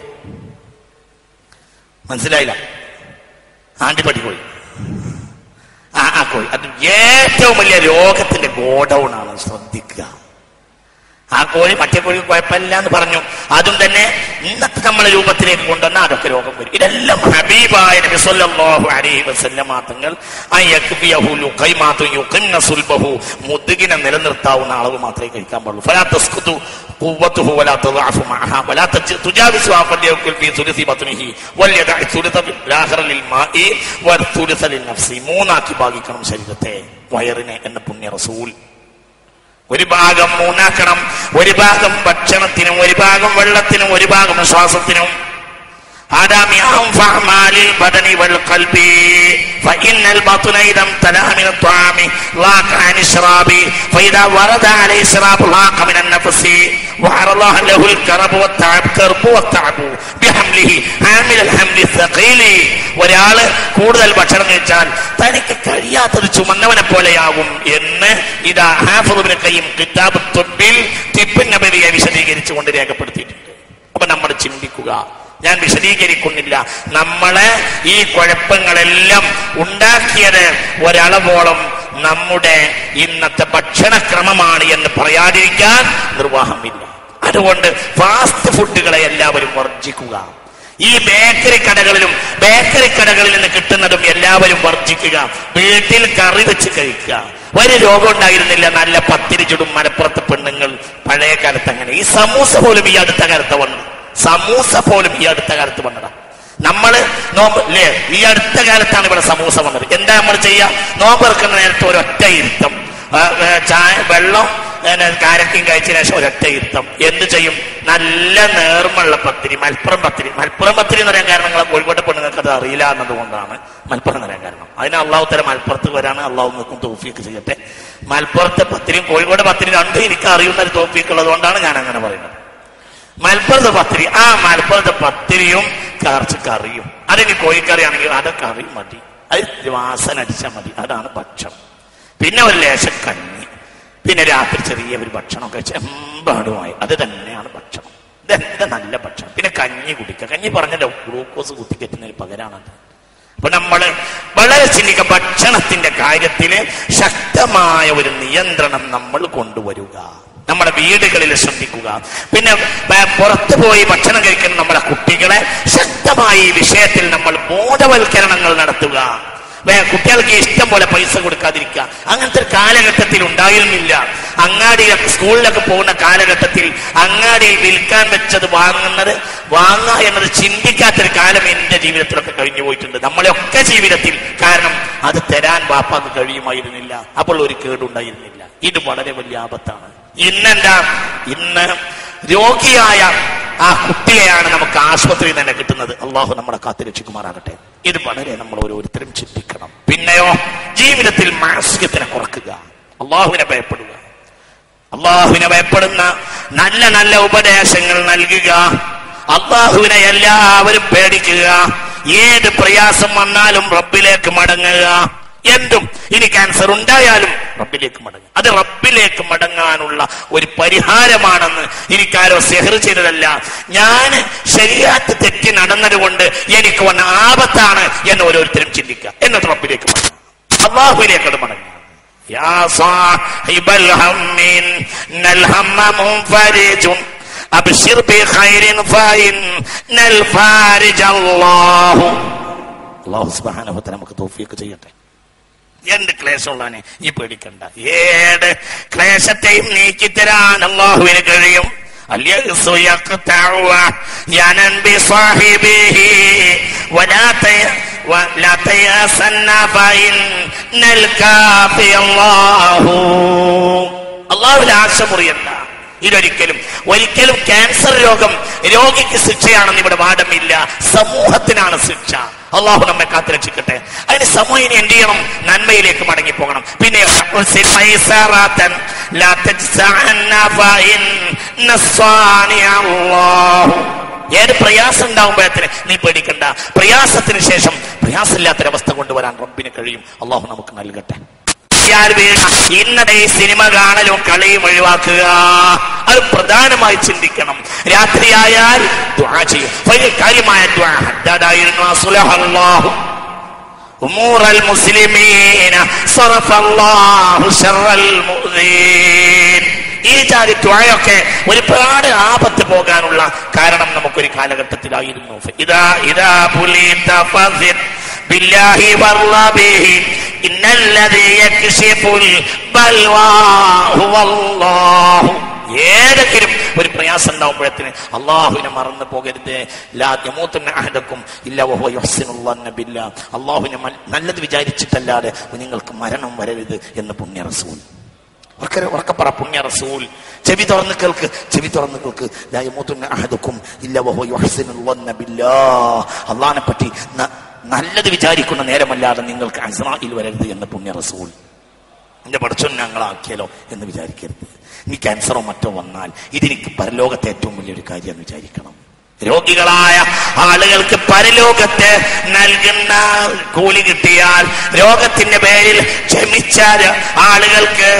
മനസ്സിലായില്ല, ആണ്ടിപ്പട്ടി കോഴി, ആ കോഴി അത് ഏറ്റവും വലിയ രോഗത്തിന്റെ ഗോഡൌൺ ആണ്. ശ്രദ്ധിക്കുക. ആ കോഴി മറ്റേ കോഴി കുഴപ്പമില്ല എന്ന് പറഞ്ഞു. അതും തന്നെ ഇന്നത്തെ നമ്മളെ രൂപത്തിലേക്ക് കൊണ്ടുവന്നാൽ അതൊക്കെ രോഗം വരും. ഇതെല്ലാം ഹബീബായ നബി സല്ലല്ലാഹു അലൈഹി വസല്ലം തങ്ങൾ മുദ്ദിനെ നിലനിർത്താവുന്ന അളവ് മാത്രമേ കഴിക്കാൻ പാടുള്ളൂ. ഫലാ തസ്കുതു ഖുവ്വതുഹു വലാ തദഅഫു മഅഹാ വലാ തുജാവിസു ഫല്യകുൽ ഫീ സുലസി ബത്നിഹി വല്യദഅ സുലസ ലാഖറ ലിൽ മാഇ വസുലസ ലിൻ നഫ്സി. 3 ആക്കി ഭാഗിക്കണം ശരീരത്തെ, വയറിനെ എന്ന പുണ്യ റസൂൽ. ഒരു ഭാഗം 3 ആക്കണം. ഒരു ഭാഗം ഭക്ഷണത്തിനും, ഒരു ഭാഗം വെള്ളത്തിനും, ഒരു ഭാഗം ശ്വാസത്തിനും. هذا من أنفع أعمال البدن والقلب فإن البطن إذا امتلأ من الطعام ضاق عن الشراب فإذا ورد عليه الشراب ضاق من النفس وعرى الله له الكرب والتعب بحمله حامل الحمل الثقيل. ഒരാള് കൂടുതൽ ഭക്ഷണം കഴിച്ചാൽ തനിക്ക് കഴിയാത്തത് ചുമന്നവനെ പോലെയാകും എന്ന് ഇതാ ഹാഫിദ് ഇബ്നു ഖയ്യിം കിതാബ് തുബ്ബിൽ തിബ്ബ് നബവിയെ വിശദീകരിച്ചുകൊണ്ട് രേഖപ്പെടുത്തിയിട്ടുണ്ട്. അപ്പൊ നമ്മൾ ചിന്തിക്കുക, ഞാൻ വിശദീകരിക്കുന്നില്ല, നമ്മളെ ഈ കുഴപ്പങ്ങളെല്ലാം ഉണ്ടാക്കിയത് ഒരളവോളം നമ്മുടെ ഇന്നത്തെ ഭക്ഷണക്രമമാണ് എന്ന് പറയാതിരിക്കാൻ നിർവാഹമില്ല. അതുകൊണ്ട് ഫാസ്റ്റ് ഫുഡുകളെ എല്ലാവരും വർജിക്കുക. ഈ ബേക്കറി കടകളിൽ നിന്ന് കിട്ടുന്നതും എല്ലാവരും വർജിക്കുക. വീട്ടിൽ കറി വെച്ച് കഴിക്കുക. ഒരു രോഗം ഉണ്ടായിരുന്നില്ല, നല്ല പത്തിരി ചുടും മലപ്പുറത്ത് പെണ്ണുങ്ങൾ പഴയ കാലത്ത്. അങ്ങനെ ഈ സമൂസ പോലും ഈ അടുത്ത കാലത്ത് വന്നതാ. നമ്മള് നോമ്പ് അല്ലേ, ഈ അടുത്ത കാലത്താണ് ഇവിടെ സമൂസ വന്നത്. എന്താ നമ്മൾ ചെയ്യാ? നോമ്പ് ഇറക്കുന്ന നേരത്തെ ഒരൊറ്റ ഇരുത്തം, ചായ വെള്ളം കാരക്കയും കഴിച്ചതിന് ശേഷം ഒരൊറ്റ ഇരുത്തം. എന്ത് ചെയ്യും? നല്ല നേർമുള്ള പത്തിരി, മലപ്പുറം പത്തിരി എന്ന് പറയാൻ കാരണം നിങ്ങളെ കോഴിക്കോട്ടെ പെണ്ണുങ്ങൾക്ക് അത് അറിയില്ല എന്നതുകൊണ്ടാണ് മലപ്പുറം എന്ന് പറയാൻ കാരണം. അതിന് അള്ളാഹു തല മലപ്പുറത്ത് വരാണ്, അള്ളാഹു നിൽക്കും തൗഫീക്ക് ചെയ്യട്ടെ. മലപ്പുറത്തെ പത്തിരിയും കോഴിക്കോട് പത്തിരി രണ്ടും എനിക്ക് അറിയുന്ന ഒരു തൗഫീക്ക് ഉള്ളത് കൊണ്ടാണ് ഞാൻ അങ്ങനെ പറയുന്നത്. മലപ്പുറത്തെ പത്തിരി, ആ മലപ്പുറത്തെ പത്തിരിയും കറച്ച് കറിയും, അതിന് കോഴിക്കറി ആണെങ്കിൽ അത് കറി മതി, അത് വാസന അടിച്ചാൽ മതി, അതാണ് ഭക്ഷണം. പിന്നെ ഒരു ലേശം കഞ്ഞി, പിന്നെ രാത്രി ചെറിയ ഒരു ഭക്ഷണമൊക്കെ ചെമ്പാടുമായി, അത് തന്നെയാണ് ഭക്ഷണം. ഇതെന്താ നല്ല ഭക്ഷണം. പിന്നെ കഞ്ഞി കുടിക്കുക. കഞ്ഞി പറഞ്ഞല്ലോ ഗ്ലൂക്കോസ് കുത്തിക്കറ്റുന്നതിന് പകരമാണത്. അപ്പൊ നമ്മള് വളരെ ചിന്തിക്കുക, ഭക്ഷണത്തിന്റെ കാര്യത്തില് ശക്തമായ ഒരു നിയന്ത്രണം നമ്മൾ കൊണ്ടുവരിക. നമ്മുടെ വീടുകളിൽ ശ്രദ്ധിക്കുക. പിന്നെ പുറത്തു പോയി ഭക്ഷണം കഴിക്കുന്ന നമ്മുടെ കുട്ടികളെ ശക്തമായി ഈ വിഷയത്തിൽ നമ്മൾ ബോധവൽക്കരണങ്ങൾ നടത്തുക. കുട്ടികൾക്ക് ഇഷ്ടം പോലെ പൈസ കൊടുക്കാതിരിക്കുക. അങ്ങനത്തെ ഒരു കാലഘട്ടത്തിൽ ഉണ്ടായിരുന്നില്ല. സ്കൂളിലൊക്കെ പോകുന്ന കാലഘട്ടത്തിൽ അങ്ങാടിയിൽ വിൽക്കാൻ വെച്ചത് വാങ്ങുക എന്നത് ചിന്തിക്കാത്തൊരു കാലം എന്റെ ജീവിതത്തിലൊക്കെ കഴിഞ്ഞു പോയിട്ടുണ്ട്, നമ്മളെയൊക്കെ ജീവിതത്തിൽ. കാരണം അത് തരാൻ ബാപ്പാക്ക് കഴിയുമായിരുന്നില്ല, അപ്പോൾ ഒരു കേടുണ്ടായിരുന്നില്ല. ഇത് വളരെ വലിയ ആപത്താണ്. ഇന്ന് രോഗിയായ ആ കുട്ടിയെയാണ് നമുക്ക് ആശുപത്രിയിൽ തന്നെ കിട്ടുന്നത്. അള്ളാഹു നമ്മളെ കാത്തുരക്ഷിക്കുമാറാകട്ടെ. ഇത് വളരെ നമ്മൾ ഓരോരുത്തരും ചിന്തിക്കണം. പിന്നെയോ ജീവിതത്തിൽ മാനസികത്തിനെ കുറക്കുക, അള്ളാഹുവിനെ ഭയപ്പെടുക, അള്ളാഹുവിനെ ഭയപ്പെടുന്ന നല്ല നല്ല ഉപദേശങ്ങൾ നൽകുക, അള്ളാഹുവിനെ എല്ലാവരും പേടിക്കുക, ഏത് പ്രയാസം വന്നാലും റബ്ബിലേക്ക് മടങ്ങുക. എന്തും, ഇനി ക്യാൻസർ ഉണ്ടായാലും റബ്ബിലേക്ക് മടങ്ങുക. അത് റബ്ബിലേക്ക് മടങ്ങാനുള്ള ഒരു പരിഹാരമാണെന്ന്. എനിക്കാരോ സെഹർ ചെയ്തതല്ല, ഞാൻ ശരീഅത്ത് തെറ്റി നടന്നത് കൊണ്ട് എനിക്ക് വന്ന ആപത്താണ് എന്ന് ഓരോരുത്തരും ചിന്തിക്കുക. എന്നിട്ട് റബ്ബിലേക്ക് മടങ്ങുക, അല്ലാഹുവിലേക്ക് മടങ്ങുക. യാ സാഹിബൽ ഹമ്മിൻ നൽ ഹമ്മ മുൻഫരിജുൻ അബ്ശിർ ബിഖൈരിൻ ഫഇന്നൽ ഫാരിജ അല്ലാഹു. അല്ലാഹു സുബ്ഹാനഹു വ തആല നമുക്ക് തൗഫീഖ് ചെയ്യട്ടെ. എന്ത് ക്ലേശമുള്ളവനെ ഈ പേടിക്കണ്ട. ഏത് ക്ലേശത്തെയും നീക്കിത്തരാൻ അല്ലാഹുവിന് കഴിയും. അല്ലാഹുവിൽ ആശ മുറിയണ്ട. ഒരിക്കലും ക്യാൻസർ രോഗിക്ക് ശിക്ഷയാണെന്ന് ഇവിടെ വാദമില്ല, സമൂഹത്തിനാണ് ശിക്ഷ. അള്ളാഹു നമ്മെ കാത്തുരക്ഷിക്കട്ടെ. അതിന് സമൂഹം എന്ത് ചെയ്യണം? നന്മയിലേക്ക് മടങ്ങി പോകണം. പിന്നെ ഏത് പ്രയാസം ഉണ്ടാകുമ്പോഴത്തിന് നീ പേടിക്കണ്ട. പ്രയാസത്തിന് ശേഷം പ്രയാസമില്ലാത്തൊരവസ്ഥ കൊണ്ടുവരാൻ റബ്ബിന് കഴിയും. അള്ളാഹു നമുക്ക് നൽകട്ടെ. ഇന്നത്തെ ഈ സിനിമ കാണലും കളിയും ഒഴിവാക്കുക. അത് പ്രധാനമായി ചിന്തിക്കണം. രാത്രിയായാൽ ദുആ ചെയ്യും. വലിയ കാര്യമായ ദുആ. ഹദ്ദാദായിരുന്നു അസ്ലഹല്ലാഹു ഉമൂറൽ മുസ്ലിമീന സറഫല്ലാഹു ശർറൽ മുഅ്മിനീൻ. ഈ ജാതി ദുആയൊക്കെ ഒരുപാട് ആപത്ത് പോകാനുള്ള കാരണം നമുക്കൊരു കാലഘട്ടത്തിലായിരുന്നു. ഇദാ പുലിത ഫസിർ ബില്ലാഹി വറബിഹി ഇന്നല്ലദീ യക്ശിഫുൽ ബൽവാ ഹുവല്ലാഹു. ഏതെങ്കിലും ഒരു പ്രയാസം ഉണ്ടാവുമ്പോഴത്തിന് അള്ളാഹുവിനെ മറന്നു പോകരുത്. ലാ യമൂതുന്ന അഹദക്കും ഇല്ലാ വഹുവ യുഹ്സിനുല്ലന്ന ബില്ലാഹ്. അള്ളാഹുവിനെ നല്ലത് വിചാരിച്ചിട്ടല്ലാതെ നിങ്ങൾക്ക് മരണം വരരുത് എന്ന് പുണ്യ റസൂൽ. ഉറക്കപ്പറ പുണ്യ റസൂൽ. ചെവി തുറന്ന് കേൾക്ക്, ചെവി തുറന്ന് കേൾക്ക്. ലാ യമൂതുന്ന അഹദുക്കും ഇല്ലാ വഹുവ യുഹ്സിനുൽ വന്ന ബില്ലാഹ്. അല്ലാഹുവിനെ പറ്റി നല്ലത് വിചാരിക്കുന്ന നേരമല്ലാതെ നിങ്ങൾക്ക് അസ്റായിൽ വരരുത് എന്ന് പുണ്യ റസൂൽ. എന്റെ പഠിച്ചോൻ ഞങ്ങളാക്കിയാലോ എന്ന് വിചാരിക്കരുത്. ഇനി ക്യാൻസറോ മറ്റോ വന്നാൽ ഇതെനിക്ക് പരലോകത്തെ ഏറ്റവും വലിയൊരു കാര്യം വിചാരിക്കണം. രോഗികളായ ആളുകൾക്ക് പരലോകത്ത് നൽകുന്ന കൂലി കിട്ടിയാൽ, രോഗത്തിന്റെ പേരിൽ ക്ഷമിച്ച ആളുകൾക്ക്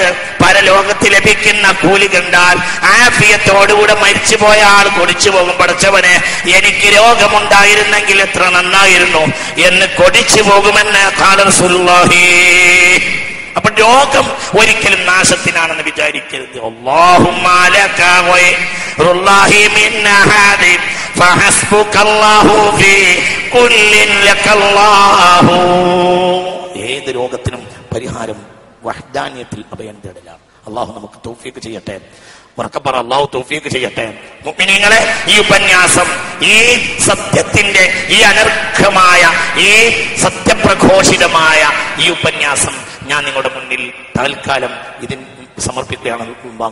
പരലോകത്ത് ലഭിക്കുന്ന കൂലി കണ്ടാൽ, ആഫിയത്തോടുകൂടെ മരിച്ചുപോയ ആൾ കൊടിച്ചു പോകും, പഠിച്ചവനെ എനിക്ക് രോഗമുണ്ടായിരുന്നെങ്കിൽ എത്ര നന്നായിരുന്നു എന്ന് കൊടിച്ചു പോകുമെന്ന് ഖാല റസൂലുള്ളാഹി. അപ്പൊ രോഗം ഒരിക്കലും നാശത്തിനാണെന്ന് വിചാരിക്കരുത്. അല്ലാഹുമ്മ ലക ഗൈറുല്ലാഹി മിൻ അഹദി ഫഹസ്ബുകല്ലാഹു ഫീ കുല്ലിൻ ലകല്ലാഹു. ഏത് രോഗത്തിനും പരിഹാരം വഹ്ദാനിയത്തിൽ അഭയം തേടലാണ്. അല്ലാഹു നമുക്ക് തൗഫീഖ് ചെയ്യട്ടെ. ഉറക്കപ്പറ അല്ലാഹു തൗഫീഖ് ചെയ്യട്ടെ. മുഅ്മിനീങ്ങളെ, ഈ ഉപന്യാസം, ഈ സത്യത്തിന്റെ, ഈ അനർഘമായ, ഈ സത്യപ്രഘോഷിതമായ ഈ ഉപന്യാസം ഞാൻ നിങ്ങളുടെ മുന്നിൽ തൽക്കാലം ഇതിന് സമർപ്പിക്കുകയാണ്.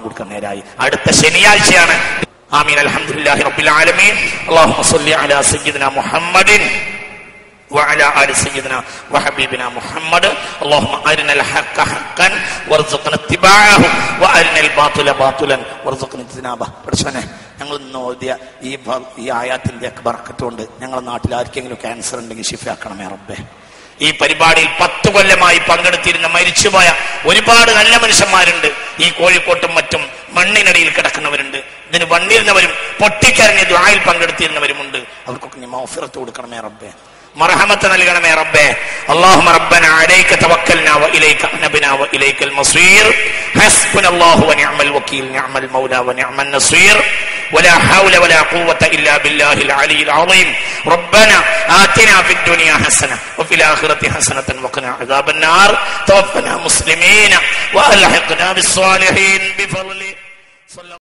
കൊടുക്കാൻ നേരായി. അടുത്ത ശനിയാഴ്ചയാണ്. ആമീൻ. അൽഹംദുലില്ലാഹി റബ്ബിൽ ആലമീൻ. അല്ലാഹുമ്മ സ്വല്ലി അലാ സയ്യിദിനാ മുഹമ്മദിൻ وعلى آل سيدنا وحبيبنا محمد. اللهم أرنا الحق حقا وارزقنا اتباعه وأرنا الباطل باطلا وارزقنا اجتنابه. പഠിച്ചോനെ, ഞങ്ങൾ ഇന്ന് ഓതിയ ഈ ആയാത്തിന്റെ ബർക്കത്ത് കൊണ്ട് ഞങ്ങളുടെ നാട്ടിൽ ആർക്കെങ്കിലും ക്യാൻസർ ഉണ്ടെങ്കിൽ ശിഫയാക്കണമേ റബ്ബേ. ഈ പരിപാടിയിൽ 10 കൊല്ലമായി പങ്കെടുത്തിരുന്ന മരിച്ചുപോയ ഒരുപാട് നല്ല മനുഷ്യന്മാരുണ്ട്. ഈ കോഴിക്കോട്ടും മറ്റും മണ്ണിനടിയിൽ കിടക്കുന്നവരുണ്ട്. ഇതിന് വന്നിരുന്നവരും പൊട്ടിക്കരഞ്ഞ് ദുആയിൽ പങ്കെടുത്തിരുന്നവരുമുണ്ട്. അവർക്കൊക്കെ നീ മഗ്ഫിറത്ത് കൊടുക്കണമേ റബ്ബേ, മർഹമത്ത് നൽകണമേ റബ്ബേ. അല്ലാഹുമ്മ റബ്ബനാ അലൈക തവക്കൽനാ വഇലൈക അനബ്നാ വഇലൈകൽ മസീർ. ഹസ്ബുനല്ലാഹു വനിഅമൽ വകീൽ, നിഅമൽ മൗലാ വനിഅമൻ നസീർ. വലാ ഹൗല വലാ ഖുവത ഇല്ലാ ബില്ലാഹിൽ അലിയിൽ അളീം. റബ്ബനാ ആതിനാ ഫിദ് ദുനിയാ ഹസന വഫിൽ ആഖിറതി ഹസനതൻ വഖിനാ അദാബൻ നാർ. തവഫനാ മുസ്ലിമീന വഅൽഹിഖ്നാ ബിസ്സാലിഹീൻ ബിഫളലി.